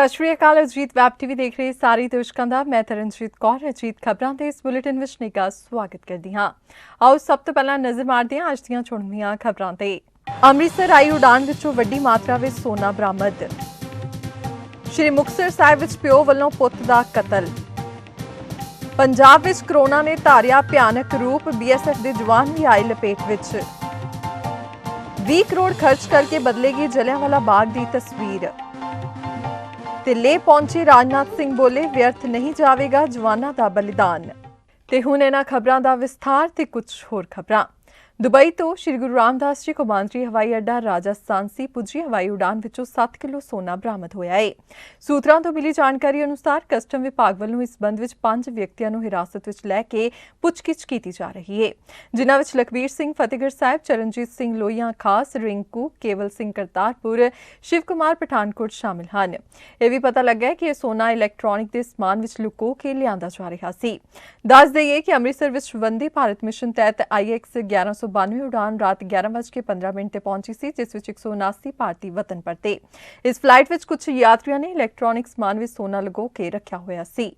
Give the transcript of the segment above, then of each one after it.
सत श्री अकाल। Ajit web TV देख रहे सारी दर्शकों का मैं तरनजीत कौर अजीत खबरों के इस बुलेटिन में निगा स्वागत करती हाँ। आओ सब तो पहला नजर मारते हैं अज दी चुणवीं खबरों ते। अमृतसर आई उड़ान विचों वड्डी मात्रा में सोना बरामद। श्री मुक्तसर साहिब विच प्यो वल्लों पुत दा कतल। पंजाब विच कोरोना ने धारिया भयानक रूप, BSF के जवान भी आए लपेट विच। 20 करोड़ खर्च करके बदलेगी जलियांवाला बाग की तस्वीर। लेह पहुंचे राजनाथ सिंह बोले व्यर्थ नहीं जाएगा जवानों का बलिदान। ते हुण इन्हां खबरां दा विस्तार ते कुछ होर खबरां। दुबई तो श्री गुरु रामदास जी कौमांतरी हवाई अड्डा राजासांसी पुजी हवाई उड़ान विचों 7 किलो सोना बरामद होया है। सूत्रां तो मिली जानकारी अनुसार कस्टम विभाग वालों इस संबंध विच 5 व्यक्तियों नूं हिरासत विच लैके पुछगिछ की जा रही है, जिन्हां विच लखबीर सिंह फतेहगढ़ साहिब, चरणजीत सिंह लोहियां खास, रिंकू, केवल सिंह करतारपुर, शिव कुमार पठानकोट शामिल हैं। यह भी पता लगा है कि यह सोना इलैक्ट्रॉनिक के समान विच लुको के लिआंदा जा रहा सी। दस दईए कि अमृतसर विच वंदे भारत मिशन तहत IX 1192 उड़ान रात 11:15 ते पहुंची सी, जिस विच 179 भारतीय वतन परते। इस फ्लाइट विच कुछ यात्रियों ने इलैक्ट्रॉनिक समान विच सोना लगो के रखा होया सी।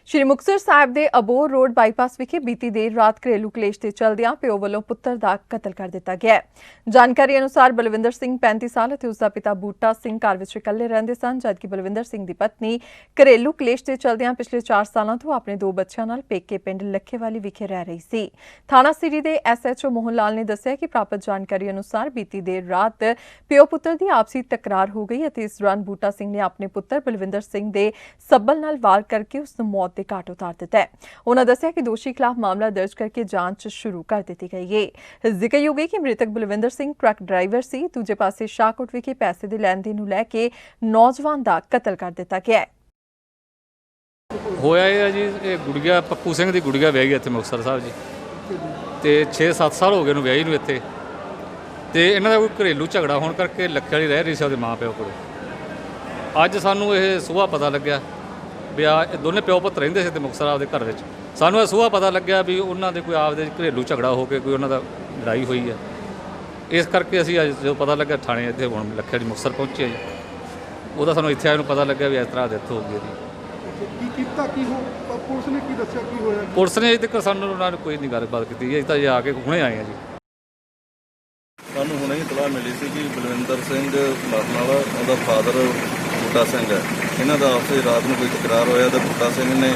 श्री मुक्तसर साहिब के अबोर रोड बाईपास विखे बीती देर रात घरेलू कलेश के चलदियां प्यो वालों पुत्र का कतल कर दिता गया है। जानकारी अनुसार बलविंदर सिंह 35 साल और उसका पिता बूटा सिंह घर विच इकल्ले रहंदे सन, जबकि बलविंदर सिंह की पत्नी घरेलू कलेश के चलदियां पिछले 4 सालों तो अपने 2 बच्चों नाल पेके पिंड लखेवाली विखे रह रही सी। थाना सिटी के SHO मोहन लाल ने दस्सिया कि प्राप्त जानकारी अनुसार बीती देर रात प्यो पुत्र की आपसी तकरार हो गई। इस दौरान बूटा सिंह ने अपने पुत्र बलविंदर सिंह के सब्बल नाल वार करके उसनूं मौत के घाट उतार दिता है। उन्होंने दस्सिया कि दोषी खिलाफ मामला दर्ज करके जांच शुरू कर दी गई है। जिक्र हो गई कि मृतक बलविंदर सिंह ट्रक ड्राइवर सी। दूजे पासे शाहकोट विखे पैसे के लैन देन नूं लैके नौजवान का कतल कर दिता गया है। होया है जी, ये गुड़िया पप्पू सिंह की गुड़िया विआही इत्थे मुक्तसर साहब जी ते 6-7 साल हो गए नूं विआही नूं इत्थे ते इन्हां दा कोई घरेलू झगड़ा होने करके लखे वाली रह रही सी उहदे माँ प्यो कोल। अज सानूं ये सुबह पता लग्या भी दोने प्यो पुत रहिंदे सी ते मुक्तसर आपदे घर विच। सानूं सुबह पता लग्या भी उन्हां दे कोई आपदे घरेलू झगड़ा हो के कोई उन्हां दा लड़ाई हुई है। इस करके असीं अज जो पता लग्या थाणे इत्थे हुण लखे वाली मुक्तसर पहुंचे जी, ਉਹਦਾ ਸਾਨੂੰ ਇੱਥੇ ਆਏ ਨੂੰ ਪਤਾ ਲੱਗਿਆ ਵੀ ਇਸ ਤਰ੍ਹਾਂ ਡੈਥ ਹੋ ਗਈ ਇਹਦੀ। ਕੀ ਕੀਤਾ ਕੀ ਹੋ ਪੁਲਿਸ ਨੇ ਕੀ ਦੱਸਿਆ ਕੀ ਹੋਇਆ? ਪੁਲਿਸ ਨੇ ਅਜੇ ਤੱਕ ਸਾਨੂੰ ਉਹਨਾਂ ਨੇ ਕੋਈ ਨਹੀਂ ਗੱਲਬਾਤ ਕੀਤੀ। ਅਸੀਂ ਤਾਂ ਜੇ ਆ ਕੇ ਹੁਣੇ ਆਏ ਆ ਜੀ। ਸਾਨੂੰ ਹੁਣੇ ਹੀ ਇਤਲਾਹ ਮਿਲੀ ਸੀ ਕਿ ਬਲਵਿੰਦਰ ਸਿੰਘ ਮਰਨ ਵਾਲਾ ਉਹਦਾ ਫਾਦਰ ਬੂਟਾ ਸਿੰਘ ਹੈ। ਇਹਨਾਂ ਦਾ ਆਪਸੇ ਰਾਤ ਨੂੰ ਕੋਈ ਤਕਰਾਰ ਹੋਇਆ ਤਾਂ ਬੂਟਾ ਸਿੰਘ ਨੇ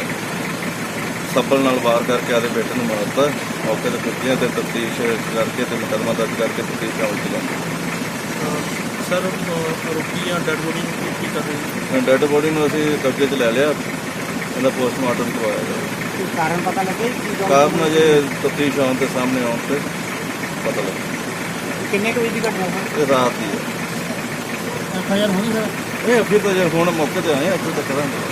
ਸੱਬਲ ਨਾਲ ਵਾਰ ਕਰਕੇ ਆਦੇ ਬੇਟੇ ਨੂੰ ਮਾਰਤਾ। ਮੌਕੇ ਤੇ ਪੁੱਜਿਆ ਤੇ ਤਫਤੀਸ਼ ਕਰਕੇ ਤੇ ਮੁਕੱਦਮਾ ਦਰਜ ਕਰਕੇ ਤਫਤੀਸ਼ ਚਾਲੂ ਕੀਤੀ। ਸਰ ਰੋਕੀਆਂ ਡੈਡ ਬੋਡੀ ਨੂੰ ਕੀ ਕਰ ਰਹੇ? ਡੈਡ ਬੋਡੀ ਨੂੰ ਅਸੀਂ ਕਬਜ਼ੇ 'ਚ ਲੈ ਲਿਆ, ਇਹਦਾ ਪੋਸਟਮਾਰਟਮ ਕਰਵਾਇਆ ਜਾਵੇ। ਕਾਰਨ ਪਤਾ ਲੱਗੇ? ਕਾਰਨ ਅਜੇ ਤਫਤੀਸ਼ ਆਉਣ ਤੇ ਸਾਹਮਣੇ ਆਉਣ ਤੇ ਪਤਾ ਲੱਗੇ। ਕਿੰਨੇ ਕੁ ਵਜੇ ਦੀ ਘਟਨਾ ਹੈ? ਇਹ ਰਾਤ ਦੀ ਹੈ। FIR ਹੋਣੀ ਸਰ? ਇਹ ਅੱਗੇ ਤਾਂ ਜੇ ਹੁਣ ਮੌਕੇ ਤੇ ਆਏ ਅੱਗੇ ਤਾਂ ਕਰਾਂਗੇ।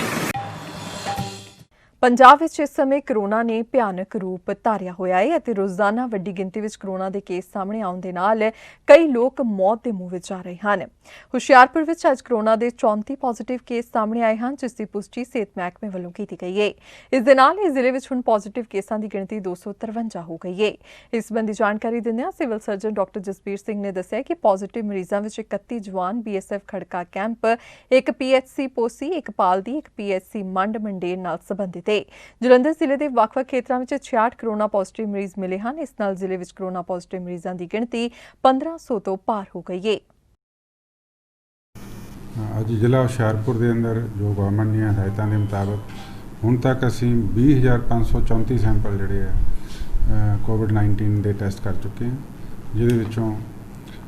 पंजाब विच इस समय कोरोना ने भयानक रूप धारिया होया है ते रोजाना वड्डी गिनती विच कोरोना के केस सामने आउण दे नाल कई लोग मौत के मुंह विच जा रहे हैं। हुशियारपुर विच अज कोरोना के 34 पॉजिटिव केस सामने आए हैं, जिसकी पुष्टि सेहत महकमे वालों की गई है। इस दे नाल जिले विच हुण पॉजिटिव केसां की गिनती 253 हो गई है। इस संबंधी जानकारी दिंदिआं civil surgeon doctor Jasbir Singh ने दस्सिया कि पॉजिटिव मरीजों विच 31 जवान BSF खड़का कैंप, एक PHC पोसी, एक पालदी, एक PHC मंड मंडेर नाल संबंधित। जलंधर जिले के ਵੱਖ-ਵੱਖ ਖੇਤਰਾਂ ਵਿੱਚ 66 कोरोना पॉजिटिव मरीज मिले हैं। इस नाल जिले ਵਿੱਚ कोरोना पॉजिटिव मरीजों की गिनती 1500 तो पार हो गई है। ਅੱਜ ਜ਼ਿਲ੍ਹਾ ਹੁਸ਼ਿਆਰਪੁਰ ਦੇ ਅੰਦਰ ਜੋ ਗਵਰਨਮੈਂਟ ਦੀਆਂ ਹਦਾਇਤਾਂ ਦੇ ਮੁਤਾਬਕ ਹੁਣ ਤੱਕ ਅਸੀਂ 20,534 ਸੈਂਪਲ ਜਿਹੜੇ ਆ ਕੋਵਿਡ-19 ਦੇ ਟੈਸਟ ਕਰ ਚੁੱਕੇ ਹਾਂ, ਜਿਹਦੇ ਵਿੱਚੋਂ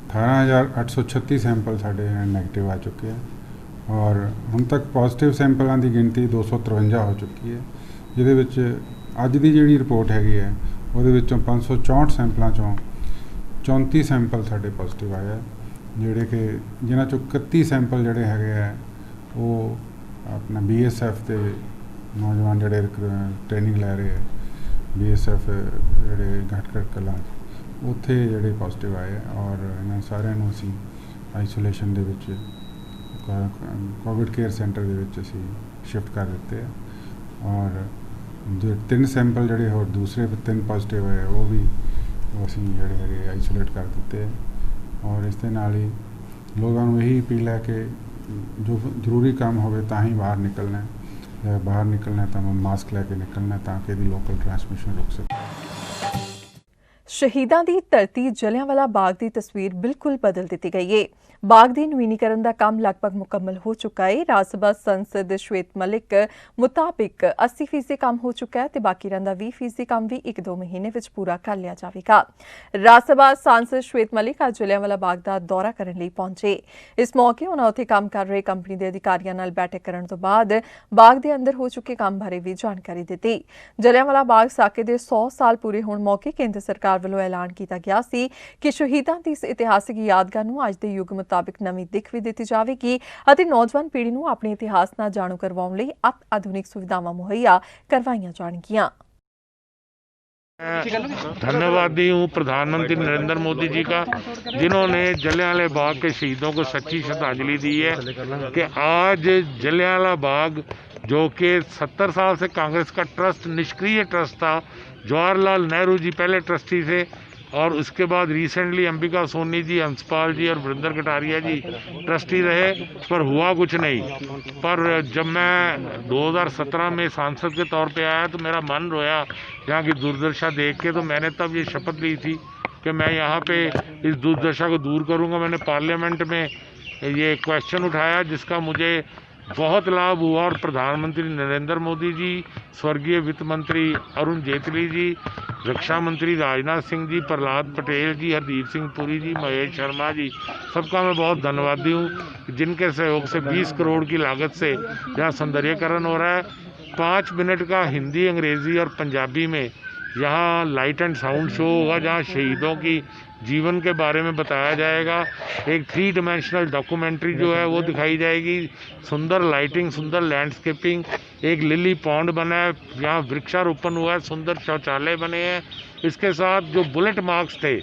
18,836 ਸੈਂਪਲ ਸਾਡੇ ਨੈਗੇਟਿਵ ਆ ਚੁੱਕੇ ਆ और ਹੁਣ तक पॉजिटिव ਸੈਂਪਲਾਂ ਦੀ ਗਿਣਤੀ 253 ਹੋ ਚੁੱਕੀ ਹੈ, ਜਿਹਦੇ ਵਿੱਚ ਅੱਜ ਦੀ ਜਿਹੜੀ ਰਿਪੋਰਟ ਹੈਗੀ ਹੈ ਉਹਦੇ ਵਿੱਚੋਂ 564 ਸੈਂਪਲਾਂ ਚੋਂ 34 ਸੈਂਪਲ ਸਾਡੇ ਪੋਜ਼ਿਟਿਵ ਆਏ ਆ, ਜਿਹੜੇ ਕਿ ਜਿਨ੍ਹਾਂ ਚੋਂ 31 ਸੈਂਪਲ ਜਿਹੜੇ ਹੈਗੇ ਆ ਉਹ ਆਪਣਾ BSF ਦੇ ਨੌਜਵਾਨ ਜਿਹੜੇ ਟ੍ਰੇਨਿੰਗ ਲੈ ਰਹੇ ਆ, BSF ਜਿਹੜੇ ਘਾਟਕੜ ਕਲਾਂ ਉੱਥੇ ਜਿਹੜੇ ਪੋਜ਼ਿਟਿਵ ਆਏ ਔਰ ਇਹਨਾਂ ਸਾਰਿਆਂ ਨੂੰ ਅਸੀਂ ਆਈਸੋਲੇਸ਼ਨ ਦੇ ਵਿੱਚ कोविड केयर सेंटर के शिफ्ट कर देते हैं और 3 सैंपल जोड़े और दूसरे 3 पॉजिटिव है वो भी असी जोड़े आइसोलेट कर देते हैं। और इस दे नाल ही लोगों को यही अपील है कि ਜੋ ਜ਼ਰੂਰੀ ਕੰਮ ਹੋਵੇ ਤਾਂ ਹੀ ਬਾਹਰ ਨਿਕਲਣਾ ਹੈ, ਜਾਂ ਬਾਹਰ ਨਿਕਲਣਾ ਹੈ ਤਾਂ ਮਾਸਕ ਲੈ ਕੇ ਨਿਕਲਣਾ ਹੈ ਤਾਂ ਕਿ ਇਹਦੀ ਲੋਕਲ ਟ੍ਰਾਂਸਮਿਸ਼ਨ ਰੁਕ ਸਕੇ। ਸ਼ਹੀਦਾਂ ਦੀ ਧਰਤੀ ਜਲਿਆਂਵਾਲਾ ਬਾਗ ਦੀ ਤਸਵੀਰ ਬਿਲਕੁਲ ਬਦਲ ਦਿੱਤੀ ਗਈ ਹੈ। ਬਾਗ ਦੀ ਨਵੀਨੀਕਰਨ ਦਾ ਕੰਮ ਲਗਭਗ ਮੁਕੰਮਲ ਹੋ ਚੁੱਕਾ ਹੈ। ਰਾਜ ਸਭਾ ਸੰਸਦ ਸ਼ਵੇਤ ਮਲਿਕ ਮੁਤਾਬਿਕ 80% ਕੰਮ ਹੋ ਚੁੱਕਾ ਹੈ ਤੇ ਬਾਕੀ ਰਹਿੰਦਾ 20% ਕੰਮ ਵੀ 1-2 ਮਹੀਨੇ ਵਿੱਚ ਪੂਰਾ ਕਰ ਲਿਆ ਜਾਵੇਗਾ। ਰਾਜ ਸਭਾ ਸੰਸਦ ਸ਼ਵੇਤ ਮਲਿਕ ਅੱਜ ਜਲਿਆਂਵਾਲਾ ਬਾਗ ਦਾ ਦੌਰਾ ਕਰਨ ਲਈ ਪਹੁੰਚੇ। ਇਸ ਮੌਕੇ ਉਹਨਾਂ ਉੱਥੇ ਕੰਮ ਕਰ ਰਹੇ ਕੰਪਨੀ ਦੇ ਅਧਿਕਾਰੀਆਂ ਨਾਲ ਬੈਠਕ ਕਰਨ ਤੋਂ ਬਾਅਦ ਬਾਗ ਦੇ ਅੰਦਰ ਹੋ ਚੁੱਕੇ ਕੰਮ ਬਾਰੇ ਵੀ ਜਾਣਕਾਰੀ ਦਿੱਤੀ। ਜਲਿਆਂਵਾਲਾ ਬਾਗ ਸਾਕੇ ਦੇ 100 ਸਾਲ ਪੂਰੇ ਹੋਣ ਮੌਕੇ ਕੇਂਦਰ ਸਰਕਾਰ ਵੱਲੋਂ ਐਲਾਨ ਕੀਤਾ ਗਿਆ ਸੀ ਕਿ ਸ਼ਹੀਦਾਂ ਦੀ ਇਸ ਇਤਿਹਾਸਕ ਯਾਦਗਾਰ ਨੂੰ ਅੱਜ ਦੇ ਯੁੱਗ ਮੁਤਾਬਿਕ ਨਵੀਂ ਦਿੱਖ ਵੀ ਦਿੱਤੀ ਜਾਵੇਗੀ ਅਤੇ ਨੌਜਵਾਨ ਪੀੜ੍ਹੀ ਨੂੰ ਆਪਣੇ ਇਤਿਹਾਸ ਨਾਲ ਜਾਣੂ ਕਰਵਾਉਣ ਲਈ ਅਤ ਆਧੁਨਿਕ ਸੁਵਿਧਾਵਾਂ ਮੁਹੱਈਆ ਕਰਵਾਈਆਂ ਜਾਣਗੀਆਂ। धन्यवादी हूँ प्रधानमंत्री नरेंद्र मोदी जी का, जिन्होंने जलियांवाला बाग के शहीदों को सच्ची श्रद्धांजलि दी है कि आज जलियांवाला बाग जो कि 70 साल से कांग्रेस का ट्रस्ट निष्क्रिय ट्रस्ट था, जवाहरलाल नेहरू जी पहले ट्रस्टी थे और उसके बाद रिसेंटली अंबिका सोनी जी, हंसपाल जी और वरिंदर कटारिया जी ट्रस्टी रहे, पर हुआ कुछ नहीं। पर जब मैं 2017 में सांसद के तौर पे आया तो मेरा मन रोया यहाँ की दुर्दशा देख के, तो मैंने तब ये शपथ ली थी कि मैं यहाँ पे इस दुर्दशा को दूर करूँगा। मैंने पार्लियामेंट में ये क्वेश्चन उठाया जिसका मुझे बहुत लाभ हुआ और प्रधानमंत्री नरेंद्र मोदी जी, स्वर्गीय वित्त मंत्री अरुण जेटली जी, रक्षा मंत्री राजनाथ सिंह जी, प्रहलाद पटेल जी, हरदीप सिंह पुरी जी, महेश शर्मा जी, सबका मैं बहुत धन्यवादी हूँ जिनके सहयोग से 20 करोड़ की लागत से यहाँ सौंदर्यीकरण हो रहा है। 5 मिनट का हिंदी, अंग्रेज़ी और पंजाबी में यहाँ लाइट एंड साउंड शो होगा जहाँ शहीदों की जीवन के बारे में बताया जाएगा। एक 3 डायमेंशनल डॉक्यूमेंट्री जो है वो दिखाई जाएगी। सुंदर लाइटिंग, सुंदर लैंडस्केपिंग, एक लिली पॉन्ड बना है, यहाँ वृक्षारोपण हुआ है, सुंदर शौचालय बने हैं। इसके साथ जो बुलेट मार्क्स थे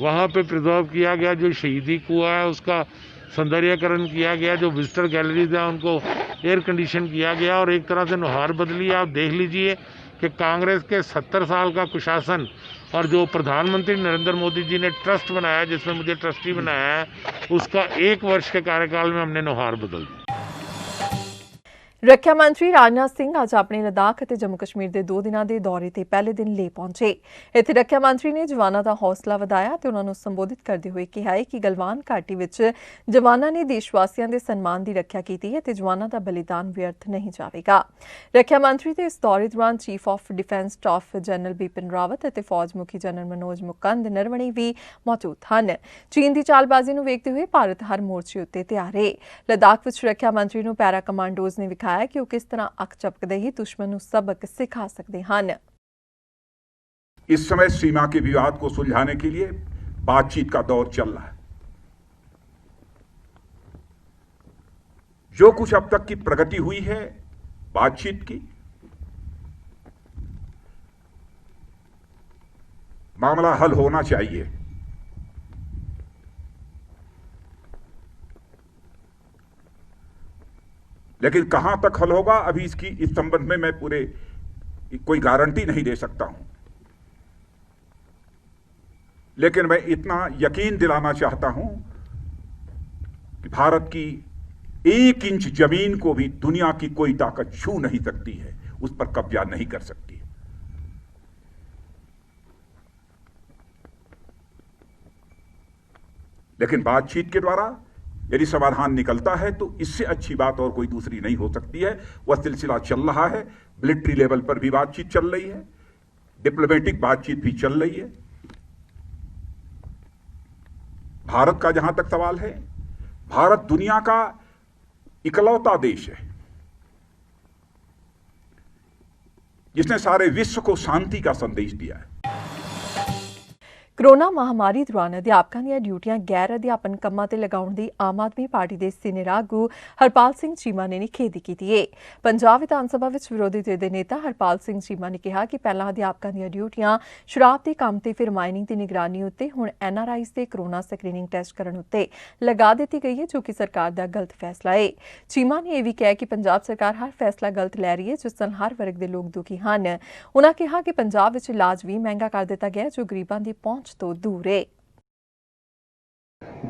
वहाँ पे प्रिजर्व किया गया, जो शहीदी कुआं है उसका सौंदर्यीकरण किया गया, जो विजिटर गैलरीज है उनको एयर कंडीशन किया गया और एक तरह से नुहार बदली। आप देख लीजिए कि कांग्रेस के 70 साल का कुशासन और जो प्रधानमंत्री नरेंद्र मोदी जी ने ट्रस्ट बनाया, जिसमें मुझे ट्रस्टी बनाया है, उसका 1 वर्ष के कार्यकाल में हमने नुहार बदल दी। ਰੱਖਿਆ ਮੰਤਰੀ ਰਾਜਨਾਥ ਸਿੰਘ ਅੱਜ ਆਪਣੇ ਲਦਾਖ ਅਤੇ ਜੰਮੂ ਕਸ਼ਮੀਰ ਦੇ 2 ਦਿਨਾਂ ਦੇ ਦੌਰੇ ਤੇ ਪਹਿਲੇ ਦਿਨ ਲੇ ਪਹੁੰਚੇ। ਇੱਥੇ ਰੱਖਿਆ ਮੰਤਰੀ ਨੇ ਜਵਾਨਾਂ ਦਾ ਹੌਸਲਾ ਵਧਾਇਆ ਤੇ ਉਹਨਾਂ ਨੂੰ ਸੰਬੋਧਿਤ ਕਰਦੇ ਹੋਏ ਕਿਹਾ ਹੈ ਕਿ ਗਲਵਾਨ ਘਾਟੀ ਵਿੱਚ ਜਵਾਨਾਂ ਨੇ ਦੇਸ਼ ਵਾਸੀਆਂ ਦੇ ਸਨਮਾਨ ਦੀ ਰੱਖਿਆ ਕੀਤੀ ਹੈ ਤੇ ਜਵਾਨਾਂ ਦਾ ਬਲੀਦਾਨ ਵਿਅਰਥ ਨਹੀਂ ਜਾਵੇਗਾ। ਰੱਖਿਆ ਮੰਤਰੀ ਦੇ ਇਸ ਦੌਰੇ ਦੌਰਾਨ chief of defence staff general Bipin Rawat ਅਤੇ ਫੌਜ ਮੁਖੀ ਜਨਰਲ ਮਨੋਜ ਮੁਕੰਦ ਨਰਵਣੇ ਵੀ ਮੌਜੂਦ ਹਨ। ਚੀਨ ਦੀ ਚਾਲਬਾਜ਼ੀ ਨੂੰ ਵੇਖਦੇ ਹੋਏ ਭਾਰਤ ਹਰ ਮੋਰਚੇ ਉੱਤੇ ਤਿਆਰ ਹੈ। ਲਦਾਖ ਵਿੱਚ ਰੱਖਿਆ ਮੰਤਰੀ ਨੂੰ ਪੈਰਾ ਕਮਾਂਡੋਜ਼ ਨੇ ਵਿਖਾਇਆ कि वो किस तरह अख झपकते ही दुश्मन को सबक सिखा सकते हैं। इस समय सीमा के विवाद को सुलझाने के लिए बातचीत का दौर चल रहा है। जो कुछ अब तक की प्रगति हुई है बातचीत की, मामला हल होना चाहिए। लेकिन कहां तक हल होगा अभी इस संबंध में मैं पूरे कोई गारंटी नहीं दे सकता हूं। लेकिन मैं इतना यकीन दिलाना चाहता हूं कि भारत की 1 इंच जमीन को भी दुनिया की कोई ताकत छू नहीं सकती है, उस पर कब्जा नहीं कर सकती है। लेकिन बातचीत के द्वारा यदि समाधान निकलता है तो इससे अच्छी बात और कोई दूसरी नहीं हो सकती है। वह सिलसिला चल रहा है, मिलिट्री लेवल पर भी बातचीत चल रही है, डिप्लोमेटिक बातचीत भी चल रही है। भारत का जहां तक सवाल है, भारत दुनिया का इकलौता देश है जिसने सारे विश्व को शांति का संदेश दिया है। ਕੋਰੋਨਾ ਮਹਾਮਾਰੀ ਦੌਰਾਨ ਅਧਿਆਪਕਾਂ ਦੀਆਂ ਡਿਊਟੀਆਂ ਗੈਰ ਅਧਿਆਪਨ ਕੰਮਾਂ ਤੇ ਲਗਾਉਣ ਦੀ ਆਮ ਆਦਮੀ ਪਾਰਟੀ ਦੇ ਸੀਨੀਅਰ ਆਗੂ ਹਰਪਾਲ ਸਿੰਘ ਚੀਮਾ ਨੇ ਨਿਖੇਧੀ ਕੀਤੀ ਹੈ। ਪੰਜਾਬ ਵਿਧਾਨ ਸਭਾ ਵਿੱਚ ਵਿਰੋਧੀ ਧਿਰ ਦੇ ਨੇਤਾ ਹਰਪਾਲ ਸਿੰਘ ਚੀਮਾ ਨੇ ਕਿਹਾ ਕਿ ਪਹਿਲਾਂ ਅਧਿਆਪਕਾਂ ਦੀਆਂ ਡਿਊਟੀਆਂ ਸ਼ਰਾਬ ਦੇ ਕੰਮ ਤੇ ਫਿਰ ਮਾਈਨਿੰਗ ਦੀ ਨਿਗਰਾਨੀ ਉੱਤੇ, ਹੁਣ NRIs ਦੇ ਕੋਰੋਨਾ ਸਕਰੀਨਿੰਗ ਟੈਸਟ ਕਰਨ ਉੱਤੇ ਲਗਾ ਦਿੱਤੀ ਗਈ ਹੈ, ਜੋ ਕਿ ਸਰਕਾਰ ਦਾ ਗਲਤ ਫੈਸਲਾ ਹੈ। ਚੀਮਾ ਨੇ ਇਹ ਵੀ ਕਿਹਾ ਕਿ ਪੰਜਾਬ ਸਰਕਾਰ ਹਰ ਫੈਸਲਾ ਗਲਤ ਲੈ ਰਹੀ ਹੈ, ਜਿਸ ਨਾਲ ਹਰ ਵਰਗ ਦੇ ਲੋਕ ਦੁਖੀ ਹਨ। ਉਨ੍ਹਾਂ ਕਿਹਾ ਕਿ ਪੰਜਾਬ ਵਿੱਚ ਇਲਾਜ ਵੀ ਮਹਿੰਗਾ ਕਰ ਦਿੱਤਾ ਗਿਆ, ਜੋ ਗਰੀਬਾਂ ਦੀ ਪਹੁੰਚ तो दूर है।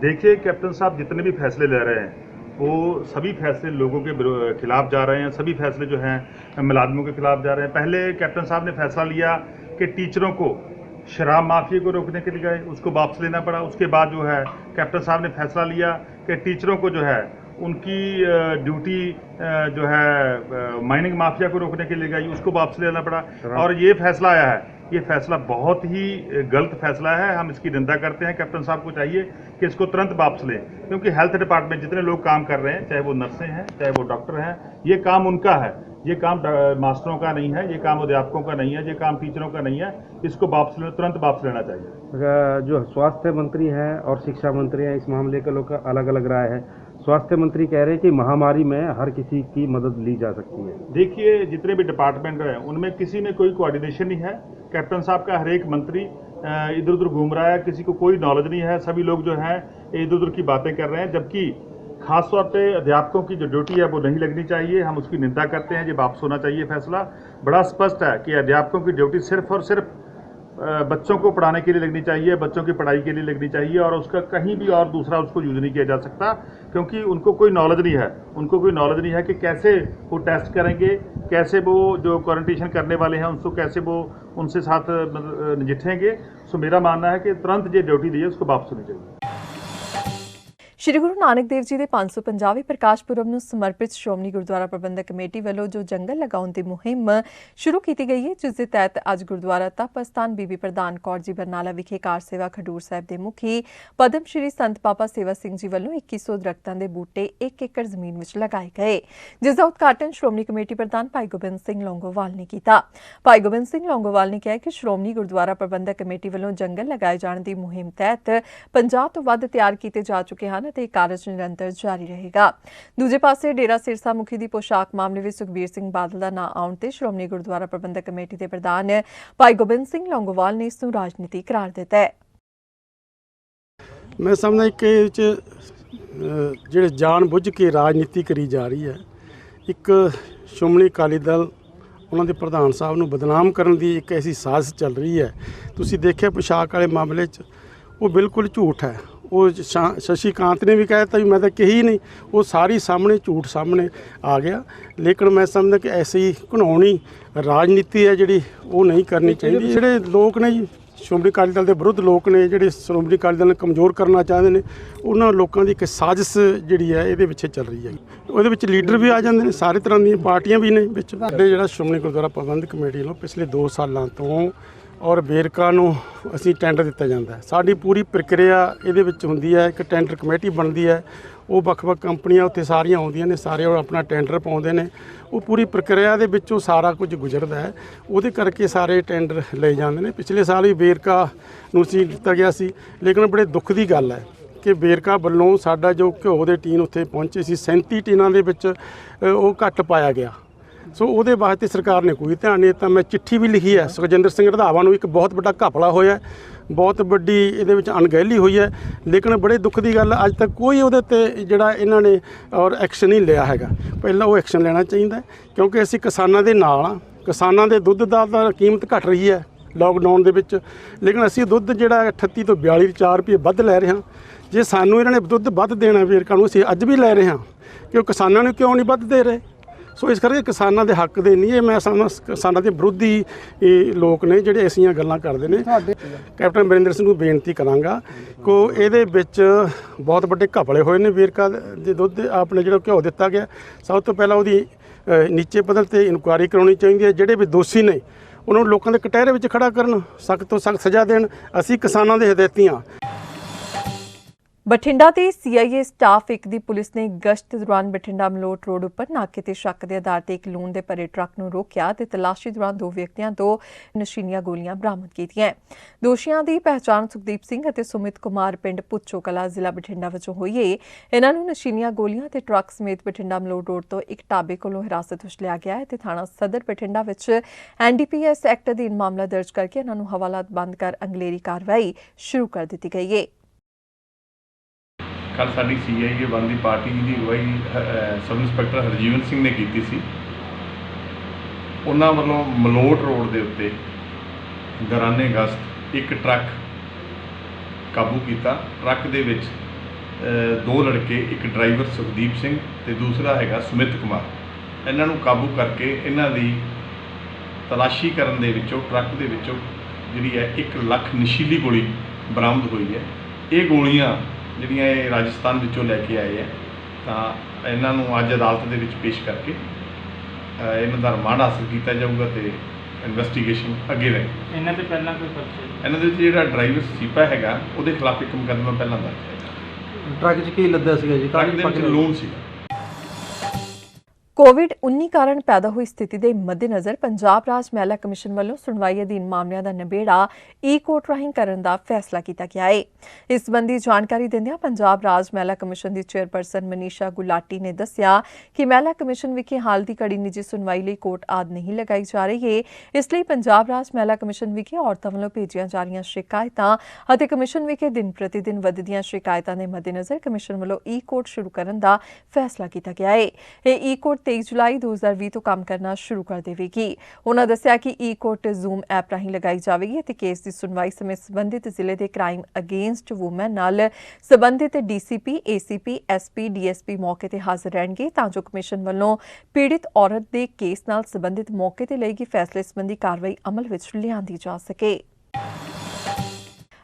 देखिए कैप्टन साहब जितने भी फैसले ले रहे हैं वो सभी फैसले लोगों के खिलाफ जा रहे हैं, सभी फैसले जो हैं मुलाजमों के खिलाफ जा रहे हैं। पहले कैप्टन साहब ने फैसला लिया कि टीचरों को शराब माफिया को रोकने के लिए गए, उसको वापस लेना पड़ा। उसके बाद जो है कैप्टन साहब ने फैसला लिया कि टीचरों को जो है उनकी ड्यूटी जो है माइनिंग माफिया को रोकने के लिए गई, उसको वापस लेना पड़ा। और ये फैसला आया है, ये फैसला बहुत ही गलत फैसला है। हम इसकी निंदा करते हैं। कैप्टन साहब को चाहिए कि इसको तुरंत वापस लें, क्योंकि हेल्थ डिपार्टमेंट जितने लोग काम कर रहे हैं, चाहे वो नर्सें हैं चाहे वो डॉक्टर हैं, ये काम उनका है, ये काम मास्टरों का नहीं है, ये काम अध्यापकों का नहीं है, ये काम टीचरों का नहीं है। इसको तुरंत वापस लेना चाहिए। जो स्वास्थ्य मंत्री हैं और शिक्षा मंत्री हैं, इस मामले के लोग अलग अलग राय है। स्वास्थ्य मंत्री कह रहे हैं कि महामारी में हर किसी की मदद ली जा सकती है। देखिए, जितने भी डिपार्टमेंट हैं उनमें किसी में कोई कोऑर्डिनेशन नहीं है। कैप्टन साहब का हर एक मंत्री इधर उधर घूम रहा है, किसी को कोई नॉलेज नहीं है। सभी लोग जो हैं इधर उधर की बातें कर रहे हैं, जबकि खासतौर पे अध्यापकों की जो ड्यूटी है वो नहीं लगनी चाहिए। हम उसकी निंदा करते हैं। ये वापस होना चाहिए। फैसला बड़ा स्पष्ट है कि अध्यापकों की ड्यूटी सिर्फ और सिर्फ बच्चों को पढ़ाने के लिए लगनी चाहिए, बच्चों की पढ़ाई के लिए लगनी चाहिए, और उसका कहीं भी और दूसरा उसको यूज नहीं किया जा सकता, क्योंकि उनको कोई नॉलेज नहीं है। उनको कोई नॉलेज नहीं है कि कैसे वो टेस्ट करेंगे, कैसे वो जो क्वारंटीन करने वाले हैं उनको कैसे वो उनसे साथ नजिठेंगे। सो मेरा मानना है कि तुरंत जो ड्यूटी दी है उसको वापस होनी चाहिए। ਸ਼੍ਰੀ ਗੁਰੂ ਨਾਨਕ ਦੇਵ ਜੀ ਦੇ 550ਵੇਂ ਪ੍ਰਕਾਸ਼ ਪੁਰਬ ਨੂੰ ਸਮਰਪਿਤ ਸ਼੍ਰੋਮਣੀ ਗੁਰਦੁਆਰਾ ਪ੍ਰਬੰਧਕ ਕਮੇਟੀ ਵੱਲੋਂ ਜੋ ਜੰਗਲ ਲਗਾਉਣ ਦੀ ਮੁਹਿੰਮ ਸ਼ੁਰੂ ਕੀਤੀ ਗਈ ਹੈ, ਜਿਸ ਦੇ ਤਹਿਤ ਅੱਜ ਗੁਰਦੁਆਰਾ ਤਪ ਅਸਥਾਨ ਬੀਬੀ ਪ੍ਰਧਾਨ ਕੌਰ ਜੀ ਬਰਨਾਲਾ ਵਿਖੇ ਕਾਰ ਸੇਵਾ ਖਡੂਰ ਸਾਹਿਬ ਦੇ ਮੁਖੀ ਪਦਮ ਸ਼੍ਰੀ ਸੰਤ ਪਾਪਾ ਸੇਵਾ ਸਿੰਘ ਜੀ ਵੱਲੋਂ 2100 ਦਰਖਤਾਂ ਦੇ ਬੂਟੇ 1 ਏਕੜ ਜ਼ਮੀਨ ਵਿੱਚ ਲਗਾਏ ਗਏ, ਜਿਸ ਦਾ ਉਦਘਾਟਨ ਸ਼੍ਰੋਮਣੀ ਕਮੇਟੀ ਪ੍ਰਧਾਨ ਭਾਈ ਗੋਬਿੰਦ ਸਿੰਘ ਲੌਂਗੋਵਾਲ ਨੇ ਕੀਤਾ। ਭਾਈ ਗੋਬਿੰਦ ਸਿੰਘ ਲੌਂਗੋਵਾਲ ਨੇ ਕਿਹਾ ਕਿ ਸ਼੍ਰੋਮਣੀ ਗੁਰਦੁਆਰਾ ਪ੍ਰਬੰਧਕ ਕਮੇਟੀ ਵੱਲੋਂ ਜੰਗਲ ਲਗਾਏ ਜਾਣ ਦੀ ਮੁਹਿੰਮ ਤਹਿਤ 50 ਤੋਂ ਵੱਧ ਤਿਆਰ ਕੀਤੇ ਜਾ ਚੁੱਕੇ ਹਨ ਅਤੇ ਕਾਰਜ ਨਿਰੰਤਰ ਜਾਰੀ ਰਹੇਗਾ। ਦੂਜੇ ਪਾਸੇ ਡੇਰਾ ਸਿਰਸਾ ਮੁਖੀ ਦੀ ਪੋਸ਼ਾਕ ਮਾਮਲੇ ਵਿੱਚ ਸੁਖਬੀਰ ਸਿੰਘ ਬਾਦਲ ਦਾ ਨਾਂ ਆਉਣ ਤੇ ਸ਼੍ਰੋਮਣੀ ਗੁਰਦੁਆਰਾ ਪ੍ਰਬੰਧਕ ਕਮੇਟੀ ਦੇ ਪ੍ਰਧਾਨ ਭਾਈ ਗੋਬਿੰਦ ਸਿੰਘ ਲੌਂਗੋਵਾਲ ਨੇ ਇਸ ਨੂੰ ਰਾਜਨੀਤੀ ਕਰਾਰ ਦਿੱਤਾ ਹੈ। ਮੈਂ ਸਮਝਦਾ ਕਿ ਜਿਹੜੇ ਜਾਣ ਬੁੱਝ ਕੇ ਰਾਜਨੀਤੀ ਕਰੀ ਜਾ ਰਹੀ ਹੈ, ਇੱਕ ਸ਼੍ਰੋਮਣੀ ਅਕਾਲੀ ਦਲ ਉਹਨਾਂ ਦੇ ਪ੍ਰਧਾਨ ਸਾਹਿਬ ਨੂੰ ਬਦਨਾਮ ਕਰਨ ਦੀ ਇੱਕ ਐਸੀ ਸਾਜ਼ਿਸ਼ ਚੱਲ ਰਹੀ ਹੈ। ਤੁਸੀਂ ਦੇਖਿਆ ਪੋਸ਼ਾਕ ਵਾਲੇ ਮਾਮਲੇ 'ਚ ਉਹ ਬਿਲਕੁਲ ਝੂਠ ਹੈ। ਉਹ ਸ਼ਸ਼ੀ ਕਾਂਤ ਨੇ ਵੀ ਕਹਿ ਦਿੱਤਾ ਵੀ ਮੈਂ ਤਾਂ ਕਹੀ ਨਹੀਂ, ਉਹ ਸਾਰੀ ਸਾਹਮਣੇ ਝੂਠ ਸਾਹਮਣੇ ਆ ਗਿਆ। ਲੇਕਿਨ ਮੈਂ ਸਮਝਦਾ ਕਿ ਐਸੀ ਘਿਨਾਉਣੀ ਰਾਜਨੀਤੀ ਹੈ ਜਿਹੜੀ ਉਹ ਨਹੀਂ ਕਰਨੀ ਚਾਹੀਦੀ। ਜਿਹੜੇ ਲੋਕ ਨੇ ਜੀ ਸ਼੍ਰੋਮਣੀ ਅਕਾਲੀ ਦਲ ਦੇ ਵਿਰੁੱਧ ਲੋਕ ਨੇ, ਜਿਹੜੇ ਸ਼੍ਰੋਮਣੀ ਅਕਾਲੀ ਦਲ ਨੂੰ ਕਮਜ਼ੋਰ ਕਰਨਾ ਚਾਹੁੰਦੇ ਨੇ, ਉਹਨਾਂ ਲੋਕਾਂ ਦੀ ਇੱਕ ਸਾਜ਼ਿਸ਼ ਜਿਹੜੀ ਹੈ ਇਹਦੇ ਪਿੱਛੇ ਚੱਲ ਰਹੀ ਹੈ। ਉਹਦੇ ਵਿੱਚ ਲੀਡਰ ਵੀ ਆ ਜਾਂਦੇ ਨੇ, ਸਾਰੇ ਤਰ੍ਹਾਂ ਦੀਆਂ ਪਾਰਟੀਆਂ ਵੀ ਨੇ ਵਿੱਚ। ਸਾਡੇ ਜਿਹੜਾ ਸ਼੍ਰੋਮਣੀ ਗੁਰਦੁਆਰਾ ਪ੍ਰਬੰਧਕ ਕਮੇਟੀ ਵੱਲੋਂ ਪਿਛਲੇ 2 ਸਾਲਾਂ ਤੋਂ ਔਰ ਵੇਰਕਾ ਨੂੰ ਅਸੀਂ ਟੈਂਡਰ ਦਿੱਤਾ ਜਾਂਦਾ ਹੈ। ਸਾਡੀ ਪੂਰੀ ਪ੍ਰਕਿਰਿਆ ਇਹਦੇ ਵਿੱਚ ਹੁੰਦੀ ਹੈ। ਇੱਕ ਟੈਂਡਰ ਕਮੇਟੀ ਬਣਦੀ ਹੈ, ਉਹ ਵੱਖ-ਵੱਖ ਕੰਪਨੀਆਂ ਉੱਥੇ ਸਾਰੀਆਂ ਆਉਂਦੀਆਂ ਨੇ, ਸਾਰੇ ਉਹ ਆਪਣਾ ਟੈਂਡਰ ਪਾਉਂਦੇ ਨੇ। ਉਹ ਪੂਰੀ ਪ੍ਰਕਿਰਿਆ ਦੇ ਵਿੱਚੋਂ ਸਾਰਾ ਕੁਝ ਗੁਜ਼ਰਦਾ ਹੈ, ਉਹਦੇ ਕਰਕੇ ਸਾਰੇ ਟੈਂਡਰ ਲਏ ਜਾਂਦੇ ਨੇ। ਪਿਛਲੇ ਸਾਲ ਵੀ ਵੇਰਕਾ ਨੂੰ ਸੀ ਦਿੱਤਾ ਗਿਆ ਸੀ, ਲੇਕਿਨ ਬੜੇ ਦੁੱਖ ਦੀ ਗੱਲ ਹੈ ਕਿ ਵੇਰਕਾ ਵੱਲੋਂ ਸਾਡਾ ਜੋ ਘਿਓ ਦੇ ਟੀਨ ਉੱਥੇ ਪਹੁੰਚੇ ਸੀ, 37 ਟੀਨਾਂ ਦੇ ਵਿੱਚ ਉਹ ਘੱਟ ਪਾਇਆ ਗਿਆ। ਸੋ ਉਹਦੇ ਵਾਸਤੇ ਸਰਕਾਰ ਨੇ ਕੋਈ ਧਿਆਨ ਨਹੀਂ ਦਿੱਤਾ। ਮੈਂ ਚਿੱਠੀ ਵੀ ਲਿਖੀ ਹੈ ਸੁਖਜਿੰਦਰ ਸਿੰਘ ਰੰਧਾਵਾ ਨੂੰ। ਇੱਕ ਬਹੁਤ ਵੱਡਾ ਘਪਲਾ ਹੋਇਆ, ਬਹੁਤ ਵੱਡੀ ਇਹਦੇ ਵਿੱਚ ਅਣਗਹਿਲੀ ਹੋਈ ਹੈ, ਲੇਕਿਨ ਬੜੇ ਦੁੱਖ ਦੀ ਗੱਲ ਅੱਜ ਤੱਕ ਕੋਈ ਉਹਦੇ 'ਤੇ ਜਿਹੜਾ ਇਹਨਾਂ ਨੇ ਔਰ ਐਕਸ਼ਨ ਨਹੀਂ ਲਿਆ ਹੈਗਾ। ਪਹਿਲਾਂ ਉਹ ਐਕਸ਼ਨ ਲੈਣਾ ਚਾਹੀਦਾ, ਕਿਉਂਕਿ ਅਸੀਂ ਕਿਸਾਨਾਂ ਦੇ ਨਾਲ ਹਾਂ। ਕਿਸਾਨਾਂ ਦੇ ਦੁੱਧ ਦਾ ਤਾਂ ਕੀਮਤ ਘਟ ਰਹੀ ਹੈ ਲੋਕਡਾਊਨ ਦੇ ਵਿੱਚ, ਲੇਕਿਨ ਅਸੀਂ ਦੁੱਧ ਜਿਹੜਾ 38 ਤੋਂ 42 4 ਰੁਪਏ ਵੱਧ ਲੈ ਰਹੇ ਹਾਂ। ਜੇ ਸਾਨੂੰ ਇਹਨਾਂ ਨੇ ਦੁੱਧ ਵੱਧ ਦੇਣਾ ਵੇਰਕਾ ਨੂੰ, ਅਸੀਂ ਅੱਜ ਵੀ ਲੈ ਰਹੇ ਹਾਂ, ਕਿ ਉਹ ਕਿਸਾਨਾਂ ਨੂੰ ਕਿਉਂ ਨਹੀਂ ਵੱਧ ਦੇ ਰਹੇ। ਸੋ ਇਸ ਕਰਕੇ ਕਿਸਾਨਾਂ ਦੇ ਹੱਕ ਦੇ ਨਹੀਂ, ਇਹ ਮੈਂ ਸਮਝਦਾ ਕਿਸਾਨਾਂ ਦੇ ਵਿਰੋਧੀ ਲੋਕ ਨੇ ਜਿਹੜੇ ਐਸੀਆਂ ਗੱਲਾਂ ਕਰਦੇ ਨੇ। ਕੈਪਟਨ ਅਮਰਿੰਦਰ ਸਿੰਘ ਨੂੰ ਬੇਨਤੀ ਕਰਾਂਗਾ ਕਿ ਇਹਦੇ ਵਿੱਚ ਬਹੁਤ ਵੱਡੇ ਘਪਲੇ ਹੋਏ ਨੇ। ਵੇਰਕਾ ਦੇ ਦੁੱਧ ਆਪਣੇ ਜਿਹੜਾ ਘਿਓ ਦਿੱਤਾ ਗਿਆ, ਸਭ ਤੋਂ ਪਹਿਲਾਂ ਉਹਦੀ ਨੀਚੇ ਪੱਧਰ 'ਤੇ ਇਨਕੁਆਇਰੀ ਕਰਾਉਣੀ ਚਾਹੀਦੀ ਹੈ। ਜਿਹੜੇ ਵੀ ਦੋਸ਼ੀ ਨੇ ਉਹਨਾਂ ਨੂੰ ਲੋਕਾਂ ਦੇ ਕਟਹਿਰੇ ਵਿੱਚ ਖੜਾ ਕਰਨ, ਸਖਤ ਤੋਂ ਸਖਤ ਸਜ਼ਾ ਦੇਣ। ਅਸੀਂ ਕਿਸਾਨਾਂ ਦੇ ਹਦਾਇਤੀ ਹਾਂ। ਬਠਿੰਡਾ ਦੇ CIA ਸਟਾਫ 1 ਦੀ ਪੁਲਿਸ ਨੇ ਗਸ਼ਤ ਦੌਰਾਨ ਬਠਿੰਡਾ ਮਲੋਟ ਰੋਡ ਉੱਪਰ ਨਾਕੇ ਤੇ ਸ਼ੱਕ ਦੇ ਆਧਾਰ ਤੇ ਇੱਕ ਲੂਣ ਦੇ ਭਰੇ ਟਰੱਕ ਨੂੰ ਰੋਕਿਆ ਤੇ ਤਲਾਸ਼ੀ ਦੌਰਾਨ 2 ਵਿਅਕਤੀਆਂ ਤੋਂ ਨਸ਼ੀਲੀਆਂ ਗੋਲੀਆਂ ਬਰਾਮਦ ਕੀਤੀਆਂ। ਦੋਸ਼ੀਆਂ ਦੀ ਪਹਿਚਾਣ ਸੁਖਦੀਪ ਸਿੰਘ ਅਤੇ ਸੁਮਿਤ ਕੁਮਾਰ ਪਿੰਡ ਪੁੱਚੋ ਕਲਾ ਜ਼ਿਲ੍ਹਾ ਬਠਿੰਡਾ ਵਜੋਂ ਹੋਈ ਹੈ। ਇਹਨਾਂ ਨੂੰ ਨਸ਼ੀਲੀਆਂ ਗੋਲੀਆਂ ਤੇ ਟਰੱਕ ਸਮੇਤ ਬਠਿੰਡਾ ਮਲੋਟ ਰੋਡ ਤੋਂ ਇੱਕ ਢਾਬੇ ਕੋਲੋਂ ਹਿਰਾਸਤ ਵਿੱਚ ਲਿਆ ਗਿਆ ਹੈ ਤੇ ਥਾਣਾ ਸਦਰ ਬਠਿੰਡਾ ਵਿੱਚ NDPS ਐਕਟ ਅਧੀਨ ਮਾਮਲਾ ਦਰਜ ਕਰਕੇ ਇਹਨਾਂ ਨੂੰ ਹਵਾਲਾਤ ਬੰਦ ਕਰ ਅਗਲੇਰੀ ਕਾਰਵਾਈ ਸ਼ੁਰੂ ਕਰ ਦਿੱਤੀ ਗਈ ਹੈ। ਕੱਲ੍ਹ ਸਾਡੀ CIA 1 ਦੀ ਪਾਰਟੀ ਦੀ ਅਗਵਾਈ ਸਬ ਇੰਸਪੈਕਟਰ ਹਰਜੀਵਨ ਸਿੰਘ ਨੇ ਕੀਤੀ ਸੀ। ਉਹਨਾਂ ਵੱਲੋਂ ਮਲੋਟ ਰੋਡ ਦੇ ਉੱਤੇ ਦੌਰਾਨੇ ਗਸ਼ਤ ਇੱਕ ਟਰੱਕ ਕਾਬੂ ਕੀਤਾ। ਟਰੱਕ ਦੇ ਵਿੱਚ ਦੋ ਲੜਕੇ, ਇੱਕ ਡਰਾਈਵਰ ਸੁਖਦੀਪ ਸਿੰਘ ਤੇ ਦੂਸਰਾ ਹੈਗਾ ਸੁਮਿਤ ਕੁਮਾਰ, ਇਹਨਾਂ ਨੂੰ ਕਾਬੂ ਕਰਕੇ ਇਹਨਾਂ ਦੀ ਤਲਾਸ਼ੀ ਕਰਨ ਦੇ ਵਿੱਚੋਂ ਟਰੱਕ ਦੇ ਵਿੱਚੋਂ ਜਿਹੜੀ ਹੈ 1 ਲੱਖ ਨਸ਼ੀਲੀ ਗੋਲੀ ਬਰਾਮਦ ਹੋਈ ਹੈ। ਇਹ ਗੋਲੀਆਂ ਜਿਹੜੀਆਂ ਇਹ ਰਾਜਸਥਾਨ ਵਿੱਚੋਂ ਲੈ ਕੇ ਆਏ ਹੈ, ਤਾਂ ਇਹਨਾਂ ਨੂੰ ਅੱਜ ਅਦਾਲਤ ਦੇ ਵਿੱਚ ਪੇਸ਼ ਕਰਕੇ ਇਹਨਾਂ ਦਾ ਰਿਮਾਂਡ ਹਾਸਲ ਕੀਤਾ ਜਾਊਗਾ ਤੇ ਇਨਵੈਸਟੀਗੇਸ਼ਨ ਅੱਗੇ ਰਹੇ। ਇਹਨਾਂ ਤੇ ਪਹਿਲਾਂ ਕੋਈ ਪਰਚਾ? ਇਹਨਾਂ ਦੇ ਵਿੱਚ ਜਿਹੜਾ ਡਰਾਈਵਰ ਸੀਪਾ ਹੈਗਾ ਉਹਦੇ ਖਿਲਾਫ ਇੱਕ ਮੁਕੱਦਮਾ ਪਹਿਲਾਂ ਦਰਜ ਹੈ। ਟਰੱਕ 'ਚ ਕੀ ਲੱਦਿਆ ਸੀਗਾ ਜੀ? ਟਰੱਕ ਦੇ ਵਿੱਚ ਲੋਨ ਸੀਗਾ। ਕੋਵਿਡ-19 ਕਾਰਨ ਪੈਦਾ ਹੋਈ ਸਥਿਤੀ ਦੇ ਮੱਦੇਨਜ਼ਰ ਪੰਜਾਬ ਰਾਜ ਮਹਿਲਾ ਕਮਿਸ਼ਨ ਵੱਲੋਂ ਸੁਣਵਾਈ ਅਧੀਨ ਮਾਮਲਿਆਂ ਦਾ ਨਿਬੇੜਾ ਈ-ਕੋਰਟ ਰਾਹੀਂ ਕਰਨ ਦਾ ਫੈਸਲਾ ਕੀਤਾ ਗਿਆ ਹੈ। ਇਸ ਸੰਬੰਧੀ ਜਾਣਕਾਰੀ ਦਿੰਦਿਆਂ ਪੰਜਾਬ ਰਾਜ ਮਹਿਲਾ ਕਮਿਸ਼ਨ ਦੀ ਚੇਅਰਪਰਸਨ ਮਨੀਸ਼ਾ ਗੁਲਾਟੀ ਨੇ ਦੱਸਿਆ ਕਿ ਮਹਿਲਾ ਕਮਿਸ਼ਨ ਵਿਖੇ ਹਾਲ ਦੀ ਘੜੀ ਨਿੱਜੀ ਸੁਣਵਾਈ ਲਈ ਕੋਰਟ ਆਦਿ ਨਹੀਂ ਲਗਾਈ ਜਾ ਰਹੀ ਹੈ। ਇਸ ਲਈ ਪੰਜਾਬ ਰਾਜ ਮਹਿਲਾ ਕਮਿਸ਼ਨ ਵਿਖੇ ਔਰਤਾਂ ਵੱਲੋਂ ਭੇਜੀਆਂ ਜਾ ਰਹੀਆਂ ਸ਼ਿਕਾਇਤਾਂ ਅਤੇ ਕਮਿਸ਼ਨ ਵਿਖੇ ਦਿਨ ਪ੍ਰਤੀ ਦਿਨ ਵੱਧਦੀਆਂ ਸ਼ਿਕਾਇਤਾਂ ਦੇ ਮੱਦੇਨਜ਼ਰ ਕਮਿਸ਼ਨ ਵੱਲੋਂ ਈ-ਕੋਰਟ ਸ਼ੁਰੂ ਕਰਨ ਦਾ ਫੈਸਲਾ ਕੀਤਾ ਗਿਆ ਹੈ। ਇਹ ਈ-ਕੋਰਟ 23 ਜੁਲਾਈ 2020 ਤੋਂ ਕੰਮ ਕਰਨਾ ਸ਼ੁਰੂ ਕਰ ਦੇਵੇਗੀ। ਉਹਨਾਂ ਦੱਸਿਆ ਕਿ ਈ-ਕੋਰਟ ਜ਼ੂਮ ਐਪ ਰਾਹੀਂ ਲਗਾਈ ਜਾਵੇਗੀ ਅਤੇ ਕੇਸ ਦੀ ਸੁਣਵਾਈ ਸਮੇਂ ਸੰਬੰਧਿਤ ਜ਼ਿਲ੍ਹੇ ਦੇ ਕ੍ਰਾਈਮ ਅਗੇਂਸਟ ਵੂਮੈਨ ਨਾਲ ਸੰਬੰਧਿਤ ਡੀਸੀਪੀ, ਏਸੀਪੀ, ਐਸਪੀ, ਡੀਐਸਪੀ ਮੌਕੇ ਤੇ ਹਾਜ਼ਰ ਰਹਿਣਗੇ ਤਾਂ ਜੋ ਕਮਿਸ਼ਨ ਵੱਲੋਂ ਪੀੜਿਤ ਔਰਤ ਦੇ ਕੇਸ ਨਾਲ ਸੰਬੰਧਿਤ ਮੌਕੇ ਤੇ ਲਈ ਗਈ ਫੈਸਲੇ ਸੰਬੰਧੀ ਕਾਰਵਾਈ ਅਮਲ ਵਿੱਚ ਲਿਆਂਦੀ ਜਾ ਸਕੇ।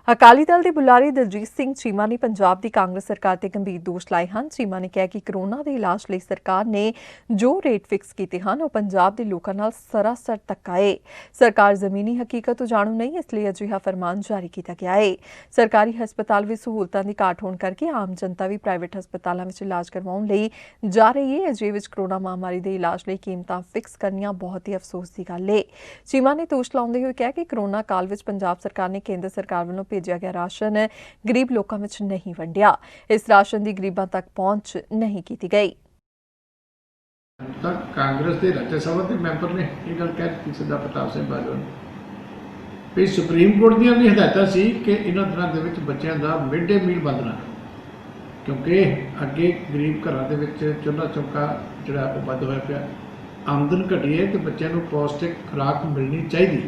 ਅਕਾਲੀ ਦਲ ਦੇ ਬੁਲਾਰੇ ਦਲਜੀਤ ਸਿੰਘ ਚੀਮਾ ਨੇ ਪੰਜਾਬ ਦੀ ਕਾਂਗਰਸ ਸਰਕਾਰ ਤੇ ਗੰਭੀਰ ਦੋਸ਼ ਲਾਏ ਹਨ। ਚੀਮਾ ਨੇ ਕਿਹਾ ਕਿ ਕਰੋਨਾ ਦੇ ਇਲਾਜ ਲਈ ਸਰਕਾਰ ਨੇ ਜੋ ਰੇਟ ਫਿਕਸ ਕੀਤੇ ਹਨ ਉਹ ਪੰਜਾਬ ਦੇ ਲੋਕਾਂ ਨਾਲ ਸਰਾਸਰ ਧੱਕਾ ਹੈ। ਸਰਕਾਰ ਜ਼ਮੀਨੀ ਹਕੀਕਤ ਤੋਂ ਜਾਣੂ ਨਹੀਂ, ਇਸ ਲਈ ਅਜਿਹਾ ਫਰਮਾਨ ਜਾਰੀ ਕੀਤਾ ਗਿਆ ਹੈ। ਸਰਕਾਰੀ ਹਸਪਤਾਲ ਵਿੱਚ ਸਹੂਲਤਾਂ ਦੀ ਘਾਟ ਹੋਣ ਕਰਕੇ ਆਮ ਜਨਤਾ ਵੀ ਪ੍ਰਾਈਵੇਟ ਹਸਪਤਾਲਾਂ ਵਿੱਚ ਇਲਾਜ ਕਰਵਾਉਣ ਲਈ ਜਾ ਰਹੀ ਹੈ। ਅਜਿਹੇ ਵਿੱਚ ਕਰੋਨਾ ਮਹਾਮਾਰੀ ਦੇ ਇਲਾਜ ਲਈ ਕੀਮਤਾਂ ਫਿਕਸ ਕਰਨੀਆਂ ਬਹੁਤ ਹੀ ਅਫਸੋਸ ਦੀ ਗੱਲ ਹੈ। ਚੀਮਾ ਨੇ ਦੋਸ਼ ਲਾਉਂਦੇ ਹੋਏ ਕਿਹਾ ਕਿ ਕਰੋਨਾ ਕਾਲ ਵਿੱਚ ਪੰਜਾਬ ਸਰਕਾਰ ਨੇ ਕੇਂਦਰ ਸਰਕਾਰ ਵੱਲੋਂ ਭੇਜਿਆ ਗਿਆ ਰਾਸ਼ਨ ਗਰੀਬ ਲੋਕਾਂ ਵਿੱਚ ਨਹੀਂ ਵੰਡਿਆ। ਇਸ ਰਾਸ਼ਨ ਦੀ ਗਰੀਬਾਂ ਤੱਕ ਪਹੁੰਚ ਨਹੀਂ ਕੀਤੀ ਗਈ। ਤਾਂ ਕਾਂਗਰਸ ਦੇ ਰਾਜ ਸਭਾ ਦੇ ਮੈਂਬਰ ਨੇ ਇਹ ਗੱਲ ਕਹਿ ਦਿੱਤੀ ਸਰਦਾਰ ਪ੍ਰਤਾਪ ਸਿੰਘ ਬਾਜਵਾ ਨੇ ਵੀ ਸੁਪਰੀਮ ਕੋਰਟ ਦੀਆਂ ਵੀ ਹਦਾਇਤਾਂ ਸੀ ਕਿ ਇਹਨਾਂ ਦਿਨਾਂ ਦੇ ਵਿੱਚ ਬੱਚਿਆਂ ਦਾ ਮਿਡ ਡੇ ਮੀਲ ਬੰਦਣਾ, ਕਿਉਂਕਿ ਅੱਗੇ ਗਰੀਬ ਘਰਾਂ ਦੇ ਵਿੱਚ ਚੁੱਲ੍ਹਾ ਚੌਂਕਾ ਜਿਹੜਾ ਉਹ ਬੰਦ ਹੋਇਆ ਪਿਆ, ਆਮਦਨ ਘਟੀ ਹੈ ਤੇ ਬੱਚਿਆਂ ਨੂੰ ਪੌਸ਼ਟਿਕ ਖੁਰਾਕ ਮਿਲਣੀ ਚਾਹੀਦੀ।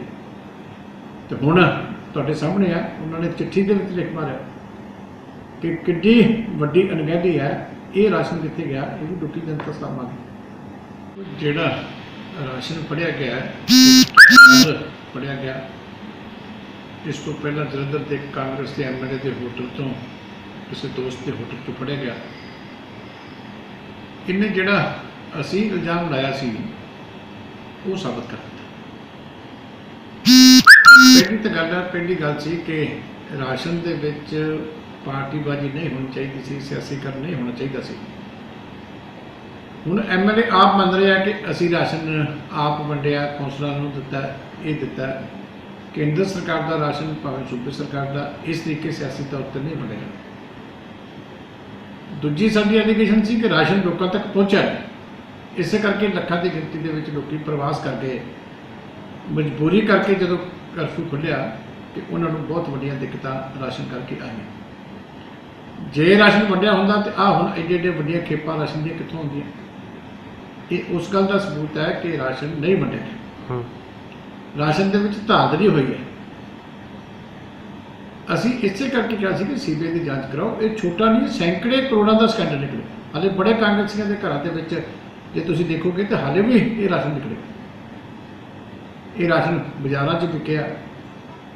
ਤੇ ਹੁਣ ਤੁਹਾਡੇ ਸਾਹਮਣੇ ਆ, ਉਹਨਾਂ ਨੇ ਚਿੱਠੀ ਦੇ ਵਿੱਚ ਲਿਖ ਮਾਰਿਆ ਕਿ ਕਿੱਡੀ ਵੱਡੀ ਅਣਗਹਿਲੀ ਹੈ, ਇਹ ਰਾਸ਼ਨ ਕਿੱਥੇ ਗਿਆ, ਇਹ ਵੀ ਦੁਖੀ ਜਨਤਾ ਸਾਹਮਣੇ। ਜਿਹੜਾ ਰਾਸ਼ਨ ਪੜਿਆ ਗਿਆ ਇਸ ਤੋਂ ਪਹਿਲਾਂ ਜਲੰਧਰ ਦੇ ਕਾਂਗਰਸ ਦੇ ਐਮਐਲਏ ਦੇ ਹੋਟਲ ਤੋਂ, ਕਿਸੇ ਦੋਸਤ ਦੇ ਹੋਟਲ ਤੋਂ ਪੜਿਆ ਗਿਆ। ਇਹਨੇ ਜਿਹੜਾ ਅਸੀਂ ਇਲਜ਼ਾਮ ਲਾਇਆ ਸੀ ਉਹ ਸਾਬਤ ਕਰ ਦਿੱਤਾ। ਪਹਿਲੀ ਗੱਲ ਸੀ ਕਿ ਰਾਸ਼ਨ ਦੇ ਵਿੱਚ ਪਾਰਟੀਬਾਜ਼ੀ ਨਹੀਂ ਹੋਣੀ ਚਾਹੀਦੀ ਸੀ, ਸਿਆਸੀਕਰਨ ਨਹੀਂ ਹੋਣਾ ਚਾਹੀਦਾ ਸੀ। ਹੁਣ ਐਮਐਲਏ ਆਪ ਮੰਨ ਰਿਹਾ ਕਿ ਅਸੀਂ ਰਾਸ਼ਨ ਆਪ ਵੰਡਿਆ, ਕੌਂਸਲਰਾਂ ਨੂੰ ਦਿੱਤਾ, ਇਹ ਦਿੱਤਾ। ਕੇਂਦਰ ਸਰਕਾਰ ਦਾ ਰਾਸ਼ਨ ਭਾਵੇਂ ਸੂਬੇ ਸਰਕਾਰ ਦਾ ਇਸ ਤਰੀਕੇ ਸਿਆਸੀ ਤੌਰ 'ਤੇ ਨਹੀਂ ਵੰਡਿਆ। ਦੂਜੀ ਸਾਡੀ ਐਲੀਗੇਸ਼ਨ ਸੀ ਕਿ ਰਾਸ਼ਨ ਲੋਕਾਂ ਤੱਕ ਪਹੁੰਚਿਆ ਨਹੀਂ, ਇਸੇ ਕਰਕੇ ਲੱਖਾਂ ਦੀ ਗਿਣਤੀ ਦੇ ਵਿੱਚ ਲੋਕੀ ਪ੍ਰਵਾਸ ਕਰ ਗਏ। ਮਜਬੂਰੀ ਕਰਕੇ ਜਦੋਂ ਕਰਫਿਊ ਖੁੱਲ੍ਹਿਆ ਕਿ ਉਹਨਾਂ ਨੂੰ ਬਹੁਤ ਵੱਡੀਆਂ ਦਿੱਕਤਾਂ ਰਾਸ਼ਨ ਕਰਕੇ ਆਈਆਂ। ਜੇ ਰਾਸ਼ਨ ਵੰਡਿਆ ਹੁੰਦਾ ਤਾਂ ਹੁਣ ਐਡੇ ਵੱਡੀਆਂ ਖੇਪਾਂ ਰਾਸ਼ਨ ਦੀਆਂ ਕਿੱਥੋਂ ਆਉਂਦੀਆਂ? ਇਹ ਉਸ ਗੱਲ ਦਾ ਸਬੂਤ ਹੈ ਕਿ ਰਾਸ਼ਨ ਨਹੀਂ ਵੰਡਿਆ ਗਿਆ। ਰਾਸ਼ਨ ਦੇ ਵਿੱਚ ਧਾਂਦਲੀ ਹੋਈ ਹੈ। ਅਸੀਂ ਇਸੇ ਕਰਕੇ ਕਿਹਾ ਸੀ ਕਿ ਸੀਬੀਆਈ ਦੀ ਜਾਂਚ ਕਰਾਓ। ਇਹ ਛੋਟਾ ਨਹੀਂ, ਸੈਂਕੜੇ ਕਰੋੜਾਂ ਦਾ ਸਕੈਂਡਲ ਨਿਕਲੇ। ਹਾਲੇ ਬੜੇ ਕਾਂਗਰਸੀਆਂ ਦੇ ਘਰਾਂ ਦੇ ਵਿੱਚ ਜੇ ਤੁਸੀਂ ਦੇਖੋਗੇ ਤਾਂ ਹਾਲੇ ਵੀ ਇਹ ਰਾਸ਼ਨ ਨਿਕਲੇ। ਇਹ ਰਾਸ਼ਨ ਬਾਜ਼ਾਰਾਂ 'ਚ ਵਿਕਿਆ,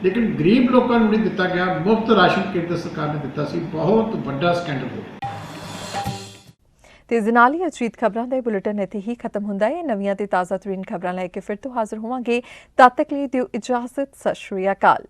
ਲੇਕਿਨ ਗਰੀਬ ਲੋਕਾਂ ਨੂੰ ਨਹੀਂ ਦਿੱਤਾ ਗਿਆ। ਮੁਫਤ ਰਾਸ਼ਨ ਕੇਂਦਰ ਸਰਕਾਰ ਨੇ ਦਿੱਤਾ ਸੀ। ਬਹੁਤ ਵੱਡਾ ਸਕੈਂਡਲ ਹੋ ਗਿਆ। ਤੇ ਇਸ ਨਾਲ ਹੀ ਅਜੀਤ ਖਬਰਾਂ ਦਾ ਬੁਲੇਟਿਨ ਇੱਥੇ ਹੀ ਖਤਮ ਹੁੰਦਾ ਹੈ। ਨਵੀਆਂ ਤੇ ਤਾਜ਼ਾ ਤਰੀਨ ਖਬਰਾਂ ਲੈ ਕੇ ਫਿਰ ਤੋਂ ਹਾਜ਼ਰ ਹੋਵਾਂਗੇ। ਤਦ ਤੱਕ ਲਈ ਦਿਓ ਇਜਾਜ਼ਤ। ਸਤਿ ਸ਼੍ਰੀ ਅਕਾਲ।